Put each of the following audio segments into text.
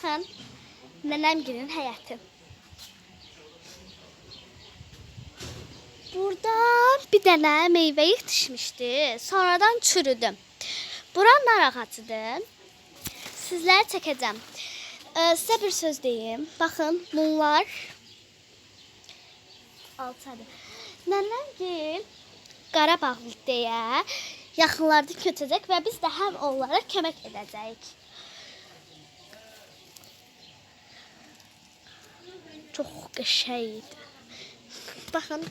Baxın, nənəmgilin həyəti. Burada bir dənə meyvə yetişmişdi, sonradan çürüdü. Bura nar ağacıdır. Sizlərə çəkəcəm. Sizə bir söz deyim. Baxın, bunlar alçadır. Nənəmgil Qarabağlı deyə yaxınlarda köçəcək və biz də həm onlara kömək edəcəyik. Çox qəşəngdir. Baxın.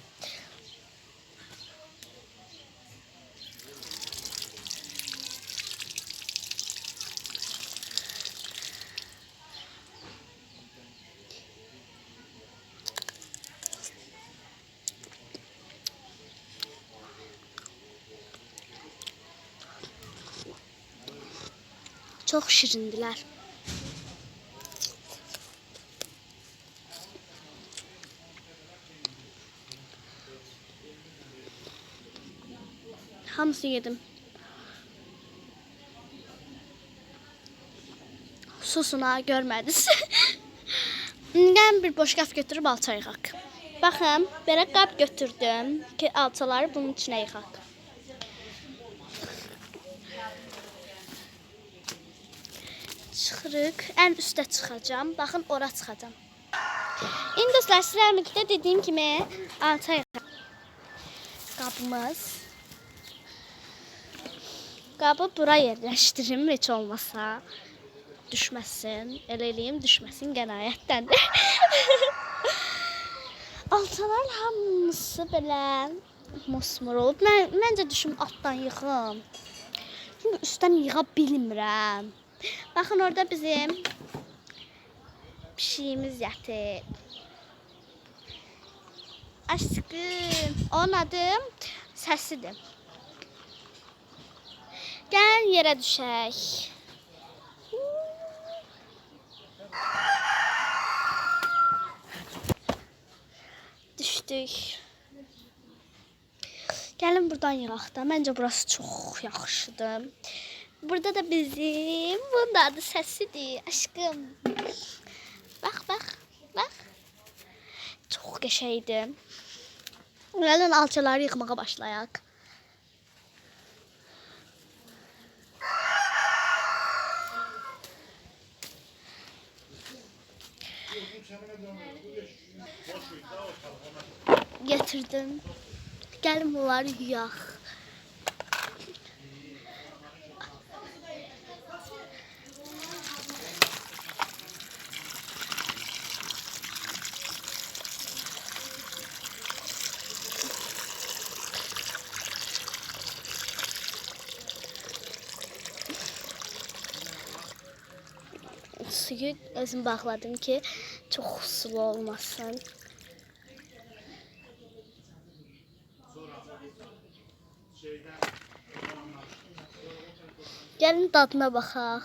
Çox şirindilər. Hamısını yedim. Susuna görmədiniz. İndi bir boş qab götürüb alça yığaq. Baxın, belə qab götürdüm ki, alçaları bunun içinə yığaq. Çıxırıq. Ən üstə çıxacağam. Baxın, ora çıxacağam. İndi dostlar, sizlərlə dediyim kimi alça yığaq. Qabımız. Qabı bura yerləşdirim, heç olmasa. Düşməsin. Elə eləyim, düşməsin qənaətdəndir. Alçaların hamısı belə mosmor olub. Məncə düşüm altdan yığım. Çünki üstdən yığa bilmirəm. Baxın, orada bizim pişiyimiz yatır. Aşkım, onun adı Səsidir. Gəl yerə düşək. Düşdük. Gəlin buradan yığaq da. Məncə burası çox yaxşıdır. Burada da bizim, bunun da adı Səsidir, aşkım. Bax, bax, bax. Çox qəşəngdir. Gəlin alçaları yıxmağa başlayaq. Getirdim. Gəlin bunları yuyaq. Suyu özüm bağladım ki, çox sulu olmasın. Gəlin dadına baxaq.